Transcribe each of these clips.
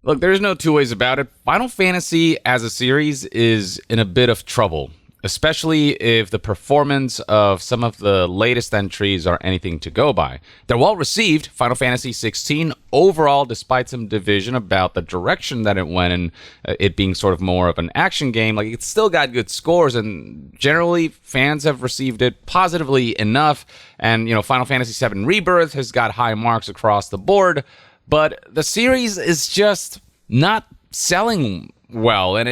Look, there's no two ways about it. Final Fantasy as a series is in a bit of trouble, especially if the performance of some of the latest entries are anything to go by. They're well received, Final Fantasy 16, overall, despite some division about the direction that it went in, it being sort of more of an action game. Like, it's still got good scores, and generally, fans have received it positively enough. And, Final Fantasy VII Rebirth has got high marks across the board, but the series is just not selling well, and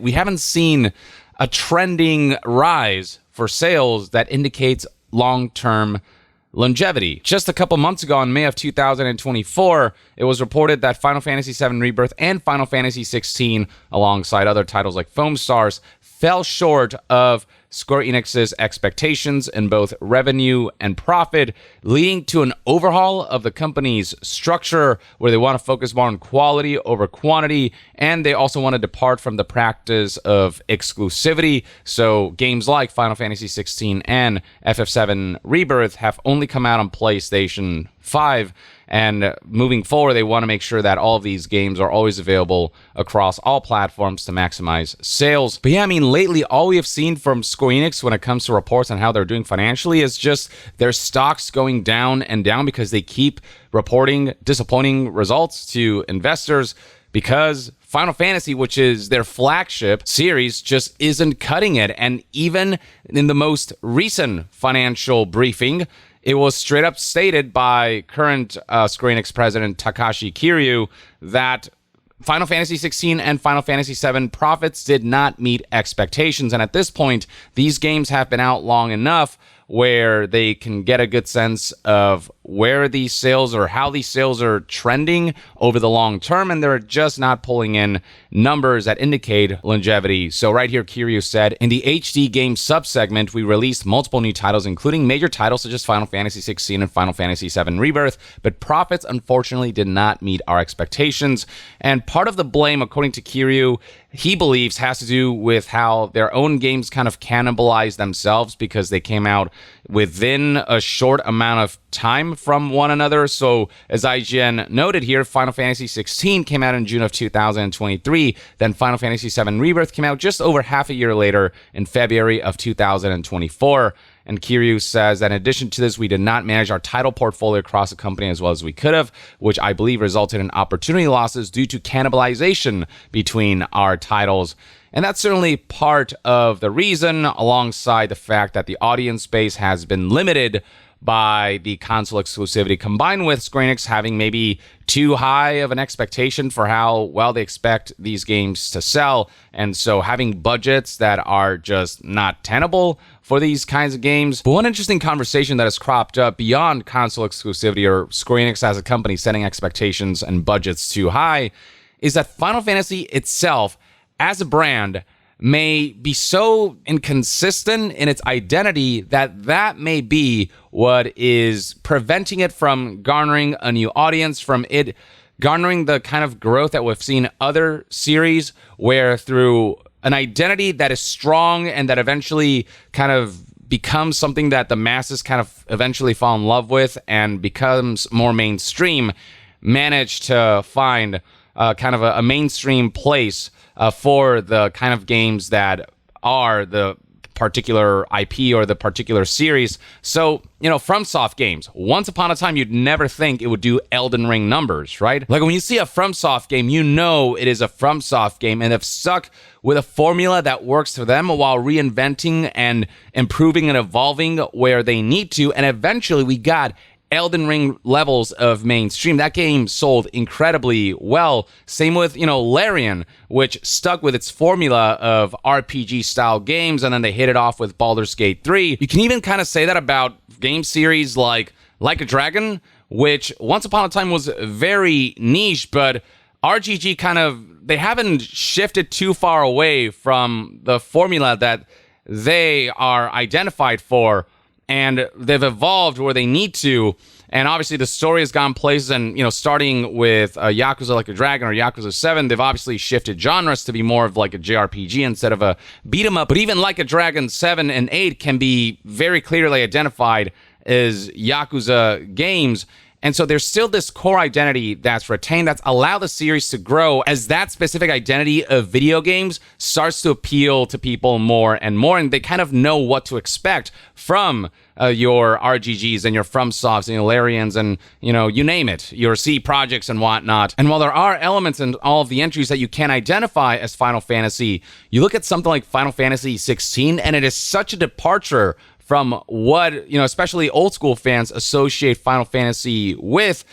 we haven't seen a trending rise for sales that indicates long-term longevity. Just a couple months ago, in May of 2024, it was reported that Final Fantasy VII Rebirth and Final Fantasy 16, alongside other titles like Foam Stars, fell short of Square Enix's expectations in both revenue and profit, leading to an overhaul of the company's structure where they want to focus more on quality over quantity, and they also want to depart from the practice of exclusivity. So games like Final Fantasy 16 and FF7 Rebirth have only come out on PlayStation 5, and moving forward, they want to make sure that all of these games are always available across all platforms to maximize sales. But yeah, lately, all we have seen from Square Enix when it comes to reports on how they're doing financially is just their stocks going down and down because they keep reporting disappointing results to investors, because Final Fantasy, which is their flagship series, just isn't cutting it. And even in the most recent financial briefing, it was straight up stated by current Square Enix president Takashi Kiryu that Final Fantasy 16 and Final Fantasy 7 profits did not meet expectations. And at this point, these games have been out long enough where they can get a good sense of where these sales or how these sales are trending over the long term, and they're just not pulling in numbers that indicate longevity. So right here, Kiryu said, in the HD game subsegment, we released multiple new titles, including major titles such as Final Fantasy 16 and Final Fantasy 7 Rebirth, but profits unfortunately did not meet our expectations. And part of the blame, according to Kiryu, he believes has to do with how their own games kind of cannibalize themselves because they came out within a short amount of time from one another. So as IGN noted here, Final Fantasy 16 came out in June of 2023. Then Final Fantasy 7 Rebirth came out just over half a year later in February of 2024. And Kiryu says that in addition to this, we did not manage our title portfolio across the company as well as we could have, which I believe resulted in opportunity losses due to cannibalization between our titles. And that's certainly part of the reason, alongside the fact that the audience base has been limited by the console exclusivity, combined with Square Enix having maybe too high of an expectation for how well they expect these games to sell. And so having budgets that are just not tenable for these kinds of games. But one interesting conversation that has cropped up beyond console exclusivity or Square Enix as a company setting expectations and budgets too high is that Final Fantasy itself, as a brand, may be so inconsistent in its identity that may be what is preventing it from garnering a new audience, from it garnering the kind of growth that we've seen other series, where through an identity that is strong and that eventually kind of becomes something that the masses kind of eventually fall in love with and becomes more mainstream, manage to find kind of a mainstream place for the kind of games that are the particular IP or the particular series. So, FromSoft games, once upon a time, you'd never think it would do Elden Ring numbers, right? Like when you see a FromSoft game, it is a FromSoft game, and they've stuck with a formula that works for them while reinventing and improving and evolving where they need to. And eventually we got Elden Ring levels of mainstream. That game sold incredibly well. Same with, Larian, which stuck with its formula of RPG style games, and then they hit it off with Baldur's Gate 3. You can even kind of say that about game series like a Dragon, which once upon a time was very niche, but RGG they haven't shifted too far away from the formula that they are identified for, and they've evolved where they need to. And obviously the story has gone places, and, starting with Yakuza Like a Dragon or Yakuza 7, they've obviously shifted genres to be more of like a JRPG instead of a beat 'em up. But even Like a Dragon 7 and 8 can be very clearly identified as Yakuza games. And so there's still this core identity that's retained, that's allowed the series to grow as that specific identity of video games starts to appeal to people more and more, and they kind of know what to expect from your RGGs and your FromSofts and your Larians and, you name it, your C projects and whatnot. And while there are elements in all of the entries that you can identify as Final Fantasy, you look at something like Final Fantasy 16, and it is such a departure from what, especially old school fans associate Final Fantasy with,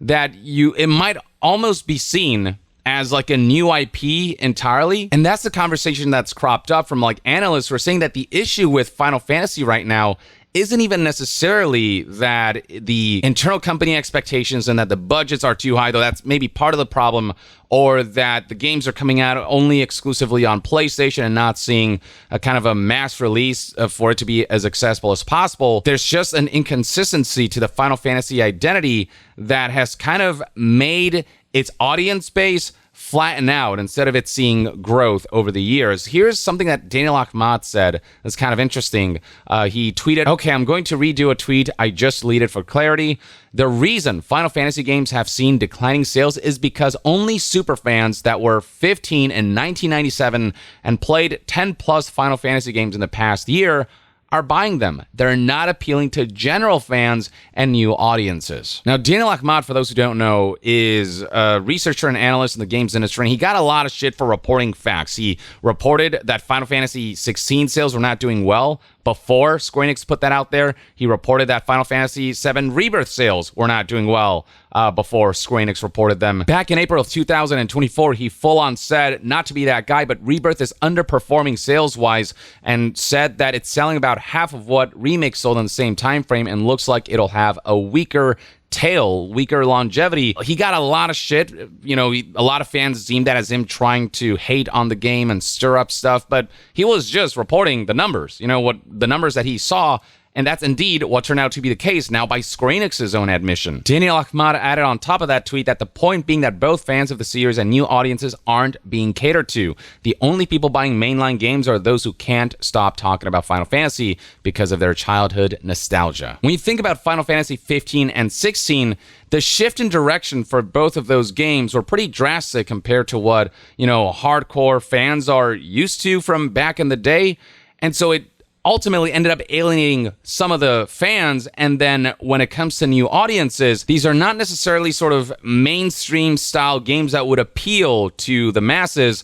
that it might almost be seen as like a new IP entirely. And that's the conversation that's cropped up from like analysts who are saying that the issue with Final Fantasy right now isn't even necessarily that the internal company expectations and that the budgets are too high, though that's maybe part of the problem, or that the games are coming out only exclusively on PlayStation and not seeing a kind of a mass release for it to be as accessible as possible. There's just an inconsistency to the Final Fantasy identity that has kind of made its audience base flatten out instead of it seeing growth over the years. Here's something that Daniel Ahmad said that's kind of interesting. He tweeted, "Okay, I'm going to redo a tweet I just deleted for clarity. The reason Final Fantasy games have seen declining sales is because only superfans that were 15 in 1997 and played 10 plus Final Fantasy games in the past year are buying them. They're not appealing to general fans and new audiences." Now, Daniel Ahmad, for those who don't know, is a researcher and analyst in the games industry, and he got a lot of shit for reporting facts. He reported that Final Fantasy 16 sales were not doing well before Square Enix put that out there. He reported that Final Fantasy VII Rebirth sales were not doing well before Square Enix reported them. Back in April of 2024, he full-on said, not to be that guy, but Rebirth is underperforming sales-wise, and said that it's selling about half of what Remake sold in the same time frame and looks like it'll have a weaker tail, weaker longevity. He got a lot of shit. A lot of fans deemed that as him trying to hate on the game and stir up stuff, but he was just reporting the numbers, what the numbers that he saw. And that's indeed what turned out to be the case now by Square Enix's own admission. Daniel Ahmad added on top of that tweet that the point being that both fans of the series and new audiences aren't being catered to. The only people buying mainline games are those who can't stop talking about Final Fantasy because of their childhood nostalgia. When you think about Final Fantasy 15 and 16, the shift in direction for both of those games were pretty drastic compared to what, hardcore fans are used to from back in the day. And so it ultimately ended up alienating some of the fans. And then when it comes to new audiences, these are not necessarily sort of mainstream style games that would appeal to the masses.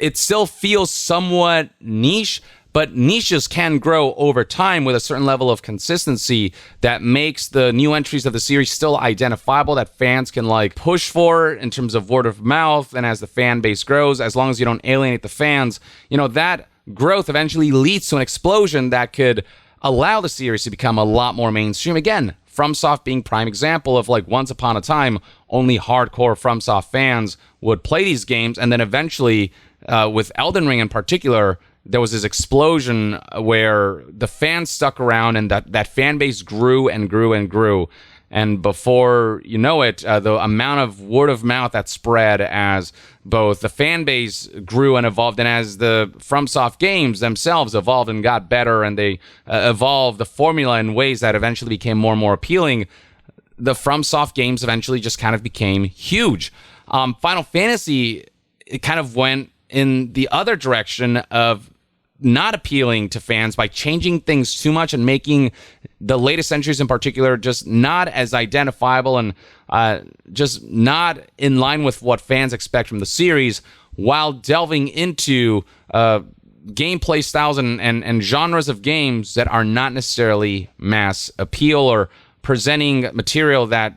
It still feels somewhat niche, but niches can grow over time with a certain level of consistency that makes the new entries of the series still identifiable, that fans can push for in terms of word of mouth. And as the fan base grows, as long as you don't alienate the fans, that growth eventually leads to an explosion that could allow the series to become a lot more mainstream. Again, FromSoft being prime example of once upon a time, only hardcore FromSoft fans would play these games. And then eventually, with Elden Ring in particular, there was this explosion where the fans stuck around and that fan base grew and grew and grew. And before you know it, the amount of word of mouth that spread as both the fan base grew and evolved, and as the FromSoft games themselves evolved and got better, and they evolved the formula in ways that eventually became more and more appealing, the FromSoft games eventually just kind of became huge. Final Fantasy, it kind of went in the other direction of not appealing to fans by changing things too much and making the latest entries in particular just not as identifiable and just not in line with what fans expect from the series, while delving into gameplay styles and genres of games that are not necessarily mass appeal, or presenting material that,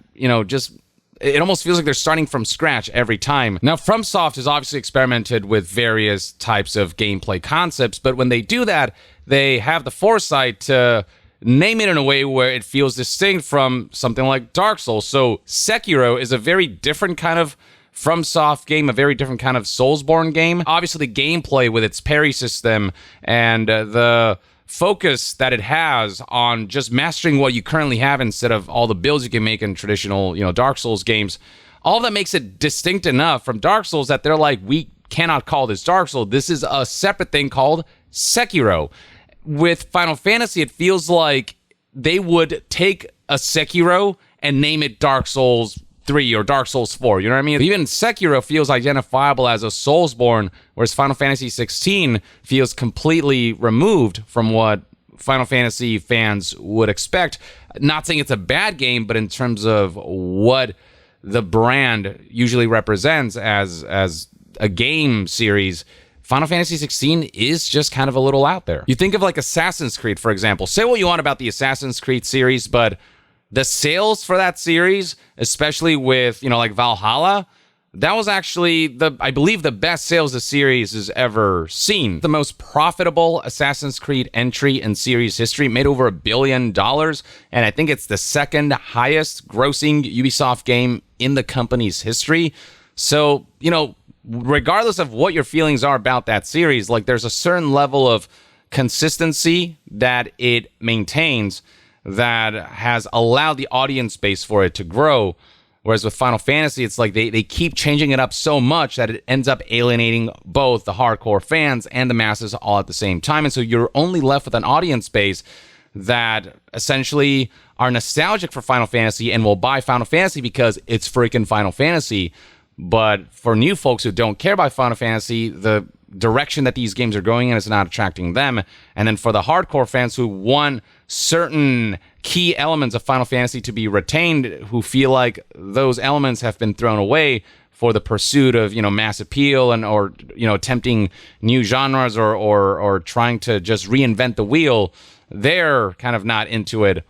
just it almost feels like they're starting from scratch every time. Now, FromSoft has obviously experimented with various types of gameplay concepts, but when they do that, they have the foresight to name it in a way where it feels distinct from something like Dark Souls. So Sekiro is a very different kind of FromSoft game, a very different kind of Soulsborne game. Obviously, the gameplay with its parry system and the focus that it has on just mastering what you currently have instead of all the builds you can make in traditional, Dark Souls games, all that makes it distinct enough from Dark Souls that they're like, we cannot call this Dark Souls. This is a separate thing called Sekiro. With Final Fantasy, it feels like they would take a Sekiro and name it Dark Souls 3 or Dark Souls 4. You know what I mean? Even Sekiro feels identifiable as a Soulsborne, whereas Final Fantasy 16 feels completely removed from what Final Fantasy fans would expect. Not saying it's a bad game, but in terms of what the brand usually represents as a game series, Final Fantasy 16 is just kind of a little out there. You think of like Assassin's Creed, for example. Say what you want about the Assassin's Creed series, but the sales for that series, especially with, like Valhalla, that was actually I believe the best sales the series has ever seen. The most profitable Assassin's Creed entry in series history, made over $1 billion, and I think it's the second highest grossing Ubisoft game in the company's history. So, regardless of what your feelings are about that series, like there's a certain level of consistency that it maintains that has allowed the audience base for it to grow. Whereas with Final Fantasy, it's like they keep changing it up so much that it ends up alienating both the hardcore fans and the masses all at the same time. And so you're only left with an audience base that essentially are nostalgic for Final Fantasy and will buy Final Fantasy because it's freaking Final Fantasy. But for new folks who don't care about Final Fantasy, the direction that these games are going in is not attracting them. And then for the hardcore fans who want certain key elements of Final Fantasy to be retained, who feel like those elements have been thrown away for the pursuit of, mass appeal and or attempting new genres or trying to just reinvent the wheel, they're kind of not into it.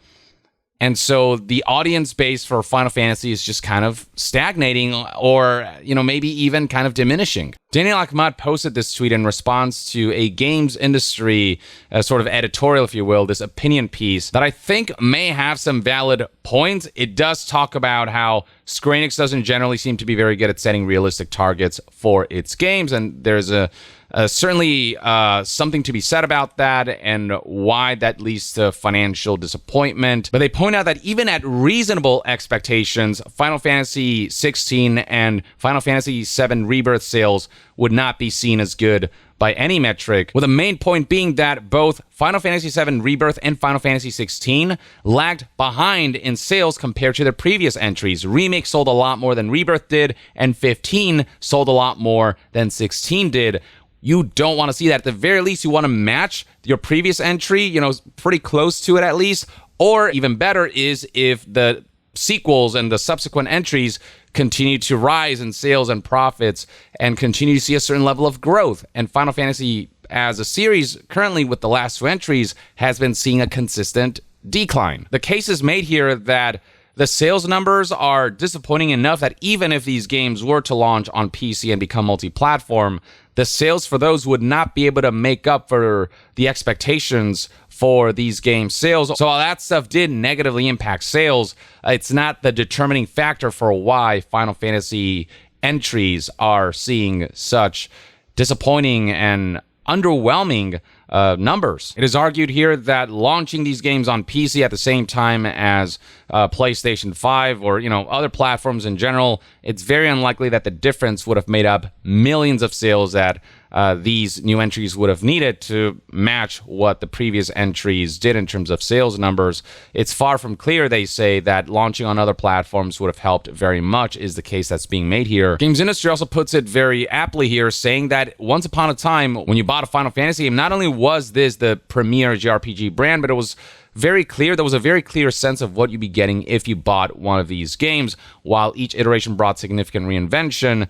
And so the audience base for Final Fantasy is just kind of stagnating or, maybe even kind of diminishing. Daniel Ahmad posted this tweet in response to a games industry sort of editorial, if you will, this opinion piece that I think may have some valid points. It does talk about how Square Enix doesn't generally seem to be very good at setting realistic targets for its games. And there's certainly something to be said about that and why that leads to financial disappointment. But they point out that even at reasonable expectations, Final Fantasy 16 and Final Fantasy 7 Rebirth sales would not be seen as good by any metric, with the main point being that both Final Fantasy 7 Rebirth and Final Fantasy 16 lagged behind in sales compared to their previous entries. Remake sold a lot more than Rebirth did, and 15 sold a lot more than 16 did. You don't want to see that. At the very least, you want to match your previous entry, pretty close to it at least. Or even better is if the sequels and the subsequent entries continue to rise in sales and profits and continue to see a certain level of growth. And Final Fantasy as a series, currently with the last two entries, has been seeing a consistent decline. The case is made here that the sales numbers are disappointing enough that even if these games were to launch on PC and become multi-platform, the sales for those would not be able to make up for the expectations for these game sales. So while that stuff did negatively impact sales, it's not the determining factor for why Final Fantasy entries are seeing such disappointing and underwhelming numbers. It is argued here that launching these games on PC at the same time as PlayStation 5 or other platforms in general, it's very unlikely that the difference would have made up millions of sales that these new entries would have needed to match what the previous entries did in terms of sales numbers. It's far from clear, they say, that launching on other platforms would have helped very much, is the case that's being made here. Games industry also puts it very aptly here, saying that once upon a time, when you bought a Final Fantasy game, not only was this the premier JRPG brand, but it was very clear. There was a very clear sense of what you'd be getting if you bought one of these games. While each iteration brought significant reinvention,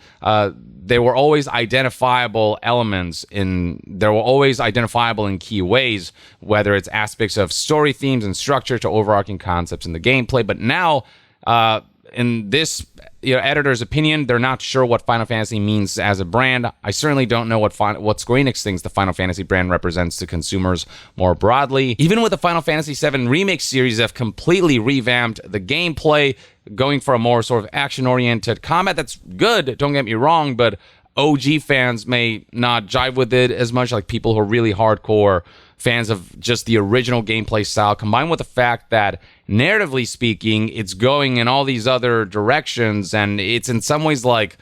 there were always identifiable elements there were always identifiable in key ways, whether it's aspects of story themes and structure to overarching concepts in the gameplay. But now, in this editor's opinion, they're not sure what Final Fantasy means as a brand. I certainly don't know what Square Enix thinks the Final Fantasy brand represents to consumers more broadly. Even with the Final Fantasy VII Remake series, have completely revamped the gameplay, going for a more sort of action-oriented combat. That's good, don't get me wrong, but OG fans may not jive with it as much, like people who are really hardcore fans of just the original gameplay style, combined with the fact that, narratively speaking, it's going in all these other directions, and it's in some ways like,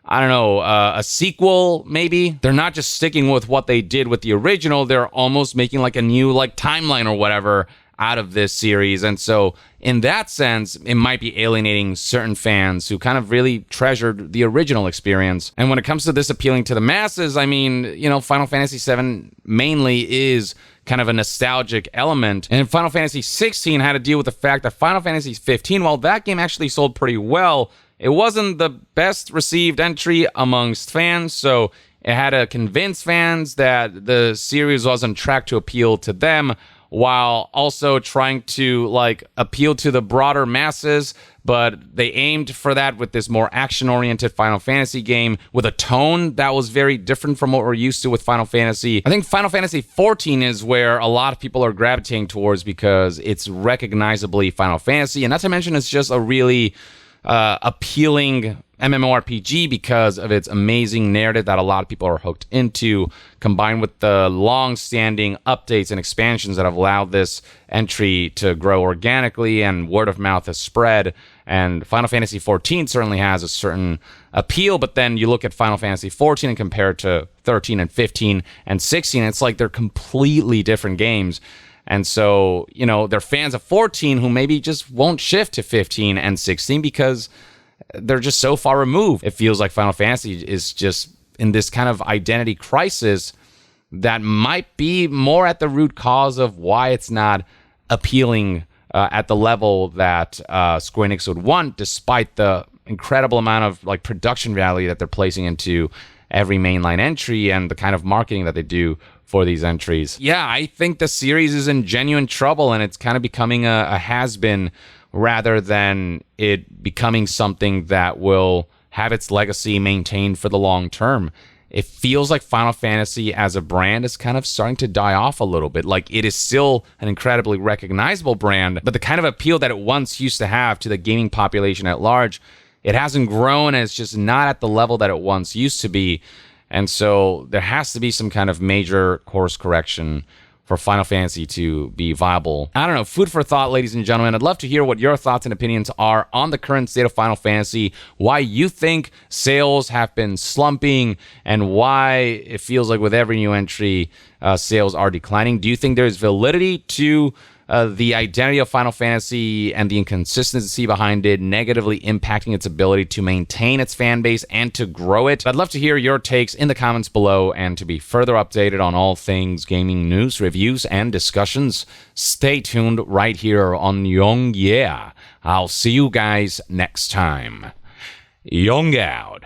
I don't know, a sequel, maybe? They're not just sticking with what they did with the original, they're almost making like a new timeline or whatever out of this series. And so in that sense, it might be alienating certain fans who kind of really treasured the original experience. And when it comes to this appealing to the masses, I mean, Final Fantasy VII mainly is kind of a nostalgic element. And Final Fantasy 16 had to deal with the fact that Final Fantasy 15, while that game actually sold pretty well, it wasn't the best received entry amongst fans. So it had to convince fans that the series was on track to appeal to them, while also trying to appeal to the broader masses. But they aimed for that with this more action-oriented Final Fantasy game with a tone that was very different from what we're used to with Final Fantasy. I think Final Fantasy 14 is where a lot of people are gravitating towards because it's recognizably Final Fantasy, and not to mention it's just a really appealing MMORPG because of its amazing narrative that a lot of people are hooked into, combined with the long-standing updates and expansions that have allowed this entry to grow organically, and word of mouth has spread. And Final Fantasy XIV certainly has a certain appeal, but then you look at Final Fantasy XIV and compare it to 13 and 15 and 16, it's like they're completely different games. And so, they're fans of 14 who maybe just won't shift to 15 and 16 because they're just so far removed. It feels like Final Fantasy is just in this kind of identity crisis that might be more at the root cause of why it's not appealing at the level that Square Enix would want, despite the incredible amount of production value that they're placing into every mainline entry and the kind of marketing that they do for these entries. Yeah, I think the series is in genuine trouble, and it's kind of becoming a has-been rather than it becoming something that will have its legacy maintained for the long term. It feels like Final Fantasy as a brand is kind of starting to die off a little bit. It is still an incredibly recognizable brand, but the kind of appeal that it once used to have to the gaming population at large, it hasn't grown, and it's just not at the level that it once used to be. And so there has to be some kind of major course correction for Final Fantasy to be viable. I don't know, food for thought, ladies and gentlemen. I'd love to hear what your thoughts and opinions are on the current state of Final Fantasy, why you think sales have been slumping, and why it feels like with every new entry, sales are declining. Do you think there's validity to the identity of Final Fantasy and the inconsistency behind it negatively impacting its ability to maintain its fan base and to grow it? I'd love to hear your takes in the comments below, and to be further updated on all things gaming news, reviews, and discussions, stay tuned right here on Young Yeah. I'll see you guys next time. Young out.